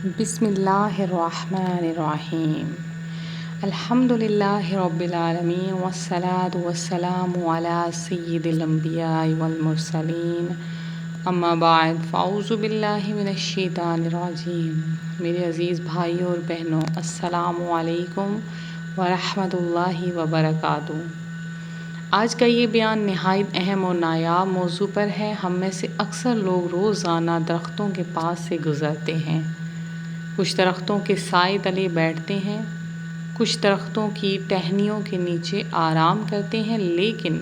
بسم اللہ الرحمن الرحیم الحمد للہ رب العالمین والصلاة والسلام علی سید الانبیاء والمرسلین اما بعد فاعوذ باللہ من الشیطان الرجیم۔ میرے عزیز بھائیوں اور بہنوں، السلام علیکم ورحمۃ اللہ وبرکاتہ۔ آج کا یہ بیان نہایت اہم اور نایاب موضوع پر ہے۔ ہم میں سے اکثر لوگ روزانہ درختوں کے پاس سے گزرتے ہیں۔ کچھ درختوں کے سائے تلے بیٹھتے ہیں، کچھ درختوں کی ٹہنیوں کے نیچے آرام کرتے ہیں، لیکن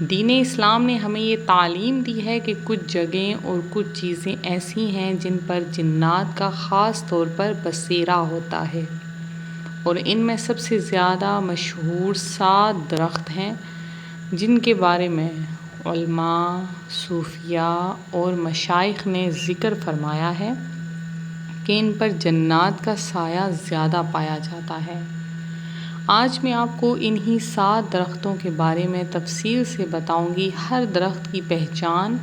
دین اسلام نے ہمیں یہ تعلیم دی ہے کہ کچھ جگہیں اور کچھ چیزیں ایسی ہیں جن پر جنات کا خاص طور پر بسیرا ہوتا ہے، اور ان میں سب سے زیادہ مشہور 7 درخت ہیں جن کے بارے میں علماء، صوفیاء اور مشائخ نے ذکر فرمایا ہے کہ ان پر جنات کا سایہ زیادہ پایا جاتا ہے۔ آج میں آپ کو انہی 7 درختوں کے بارے میں تفصیل سے بتاؤں گی۔ ہر درخت کی پہچان،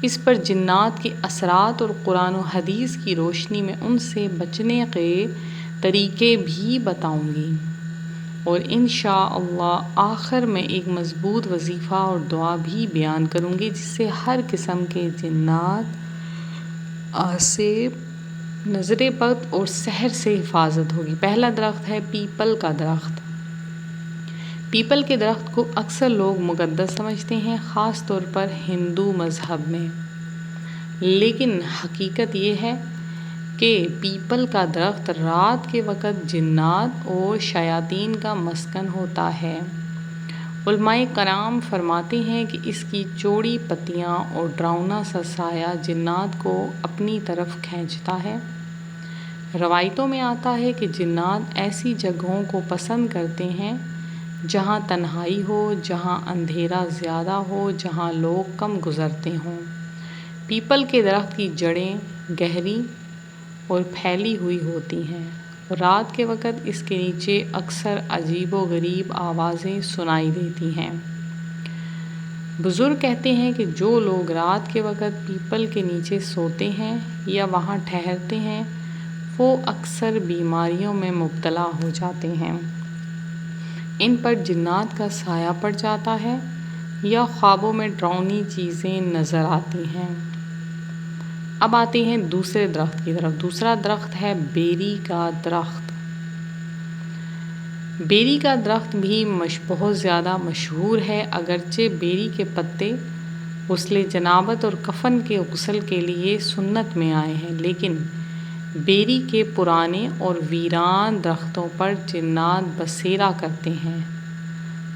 اس پر جنات کے اثرات اور قرآن و حدیث کی روشنی میں ان سے بچنے کے طریقے بھی بتاؤں گی، اور انشاءاللہ آخر میں ایک مضبوط وظیفہ اور دعا بھی بیان کروں گی جس سے ہر قسم کے جنات، آسیب، نظر بد اور سحر سے حفاظت ہوگی۔ پہلا درخت ہے پیپل کا درخت۔ پیپل کے درخت کو اکثر لوگ مقدس سمجھتے ہیں، خاص طور پر ہندو مذہب میں، لیکن حقیقت یہ ہے کہ پیپل کا درخت رات کے وقت جنات اور شیاطین کا مسکن ہوتا ہے۔ علماء کرام فرماتے ہیں کہ اس کی چوڑی پتیاں اور ڈراؤنا سا سایہ جنات کو اپنی طرف کھینچتا ہے۔ روایتوں میں آتا ہے کہ جنات ایسی جگہوں کو پسند کرتے ہیں جہاں تنہائی ہو، جہاں اندھیرا زیادہ ہو، جہاں لوگ کم گزرتے ہوں۔ پیپل کے درخت کی جڑیں گہری اور پھیلی ہوئی ہوتی ہیں، اور رات کے وقت اس کے نیچے اکثر عجیب و غریب آوازیں سنائی دیتی ہیں۔ بزرگ کہتے ہیں کہ جو لوگ رات کے وقت پیپل کے نیچے سوتے ہیں یا وہاں ٹھہرتے ہیں وہ اکثر بیماریوں میں مبتلا ہو جاتے ہیں، ان پر جنات کا سایہ پڑ جاتا ہے یا خوابوں میں ڈراؤنی چیزیں نظر آتی ہیں۔ اب آتے ہیں دوسرے درخت کی طرف۔ دوسرا درخت ہے بیری کا درخت۔ بیری کا درخت بھی بہت زیادہ مشہور ہے، اگرچہ بیری کے پتے غسل جنابت اور کفن کے غسل کے لیے سنت میں آئے ہیں، لیکن بیری کے پرانے اور ویران درختوں پر جنات بسیرا کرتے ہیں،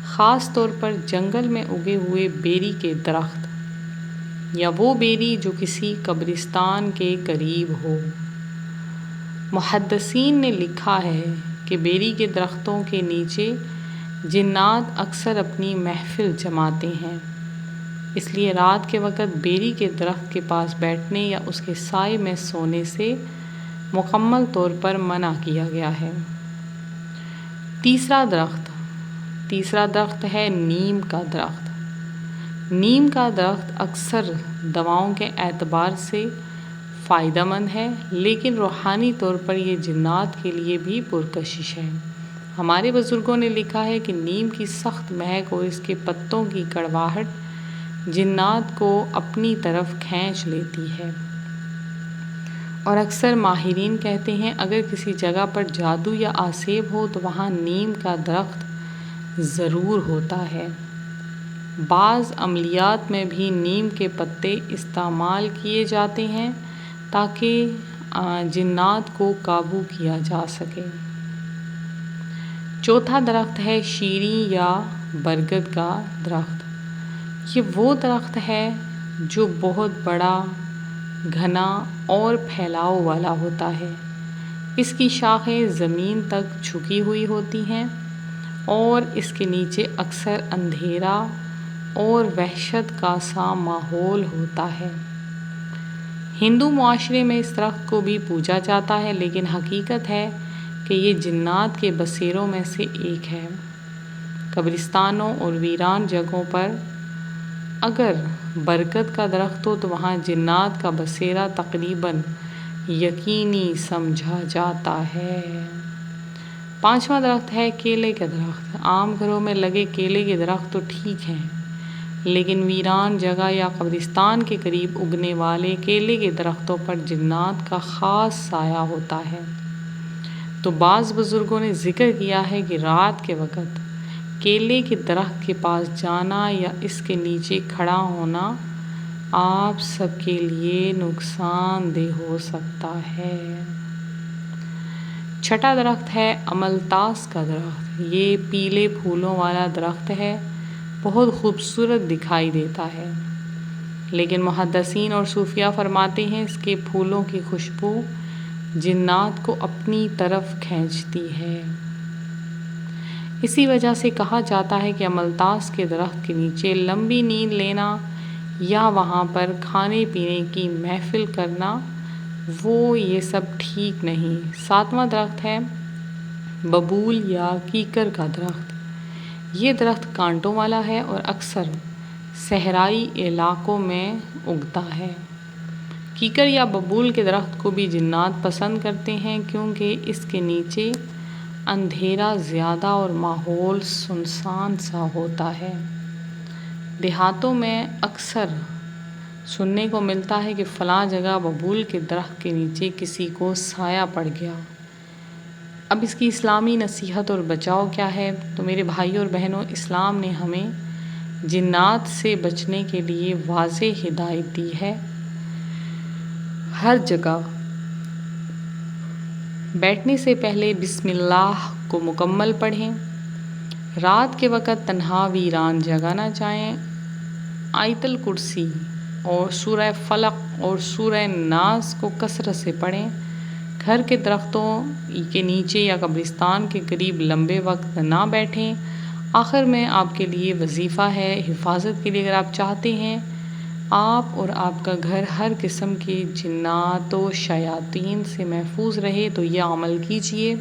خاص طور پر جنگل میں اگے ہوئے بیری کے درخت، یا وہ بیری جو کسی قبرستان کے قریب ہو۔ محدثین نے لکھا ہے کہ بیری کے درختوں کے نیچے جنات اکثر اپنی محفل جماتے ہیں، اس لیے رات کے وقت بیری کے درخت کے پاس بیٹھنے یا اس کے سائے میں سونے سے مکمل طور پر منع کیا گیا ہے۔ تیسرا درخت ہے نیم کا درخت۔ نیم کا درخت اکثر دواؤں کے اعتبار سے فائدہ مند ہے، لیکن روحانی طور پر یہ جنات کے لیے بھی پرکشش ہے۔ ہمارے بزرگوں نے لکھا ہے کہ نیم کی سخت مہک اور اس کے پتوں کی کڑواہٹ جنات کو اپنی طرف کھینچ لیتی ہے، اور اکثر ماہرین کہتے ہیں اگر کسی جگہ پر جادو یا آسیب ہو تو وہاں نیم کا درخت ضرور ہوتا ہے۔ بعض عملیات میں بھی نیم کے پتے استعمال کیے جاتے ہیں تاکہ جنات کو قابو کیا جا سکے۔ چوتھا درخت ہے شیریں یا برگد کا درخت۔ یہ وہ درخت ہے جو بہت بڑا، گھنا اور پھیلاؤ والا ہوتا ہے۔ اس کی شاخیں زمین تک جھکی ہوئی ہوتی ہیں اور اس کے نیچے اکثر اندھیرا اور وحشت کا سا ماحول ہوتا ہے۔ ہندو معاشرے میں اس درخت کو بھی پوجا جاتا ہے، لیکن حقیقت ہے کہ یہ جنات کے بسیروں میں سے ایک ہے۔ قبرستانوں اور ویران جگہوں پر اگر برگد کا درخت ہو تو وہاں جنات کا بسیرا تقریباً یقینی سمجھا جاتا ہے۔ 5واں درخت ہے کیلے کا درخت۔ عام گھروں میں لگے کیلے کے درخت تو ٹھیک ہیں، لیکن ویران جگہ یا قبرستان کے قریب اگنے والے کیلے کے درختوں پر جنات کا خاص سایہ ہوتا ہے۔ تو بعض بزرگوں نے ذکر کیا ہے کہ رات کے وقت کیلے کے درخت کے پاس جانا یا اس کے نیچے کھڑا ہونا آپ سب کے لیے نقصان دہ ہو سکتا ہے۔ 6واں درخت ہے املتاس کا درخت۔ یہ پیلے پھولوں والا درخت ہے، بہت خوبصورت دکھائی دیتا ہے، لیکن محدثین اور صوفیاء فرماتے ہیں اس کے پھولوں کی خوشبو جنات کو اپنی طرف کھینچتی ہے۔ اسی وجہ سے کہا جاتا ہے کہ املتاس کے درخت کے نیچے لمبی نیند لینا یا وہاں پر کھانے پینے کی محفل کرنا یہ سب ٹھیک نہیں۔ 7واں درخت ہے ببول یا کیکر کا درخت۔ یہ درخت کانٹوں والا ہے اور اکثر صحرائی علاقوں میں اگتا ہے۔ کیکر یا ببول کے درخت کو بھی جنات پسند کرتے ہیں کیونکہ اس کے نیچے اندھیرا زیادہ اور ماحول سنسان سا ہوتا ہے۔ دیہاتوں میں اکثر سننے کو ملتا ہے کہ فلاں جگہ ببول کے درخت کے نیچے کسی کو سایہ پڑ گیا۔ اب اس کی اسلامی نصیحت اور بچاؤ کیا ہے؟ تو میرے بھائیوں اور بہنوں، اسلام نے ہمیں جنات سے بچنے کے لیے واضح ہدایت دی ہے۔ ہر جگہ بیٹھنے سے پہلے بسم اللہ کو مکمل پڑھیں۔ رات کے وقت تنہا ویران جگہ نہ جائیں۔ آیت الکرسی اور سورہ فلق اور سورہ ناس کو کثرت سے پڑھیں۔ گھر کے درختوں کے نیچے یا قبرستان کے قریب لمبے وقت نہ بیٹھیں۔ آخر میں آپ کے لیے وظیفہ ہے، حفاظت کے لیے اگر آپ چاہتے ہیں آپ اور آپ کا گھر ہر قسم کے جنات و شیاطین سے محفوظ رہے تو یہ عمل کیجیے۔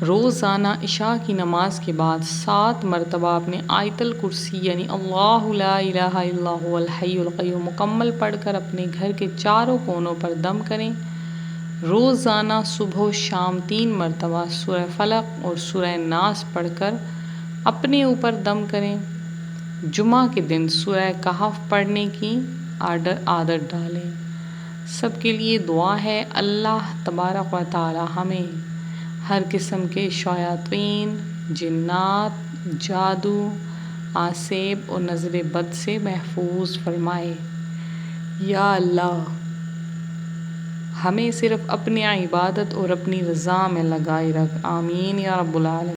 روزانہ عشاء کی نماز کے بعد 7 مرتبہ اپنے آیت الکرسی یعنی اللہ لا الہ الا هو الحی القیوم مکمل پڑھ کر اپنے گھر کے چاروں کونوں پر دم کریں۔ روزانہ صبح و شام 3 مرتبہ سورہ فلق اور سورہ ناس پڑھ کر اپنے اوپر دم کریں۔ جمعہ کے دن سورہ کہف پڑھنے کی عادت ڈالیں۔ سب کے لیے دعا ہے، اللہ تبارک و تعالی ہمیں ہر قسم کے شیاطین، جنات، جادو، آسیب اور نظر بد سے محفوظ فرمائے۔ یا اللہ ہمیں صرف اپنی عبادت اور اپنی رضا میں لگائے رکھ، آمین یا رب العالمین۔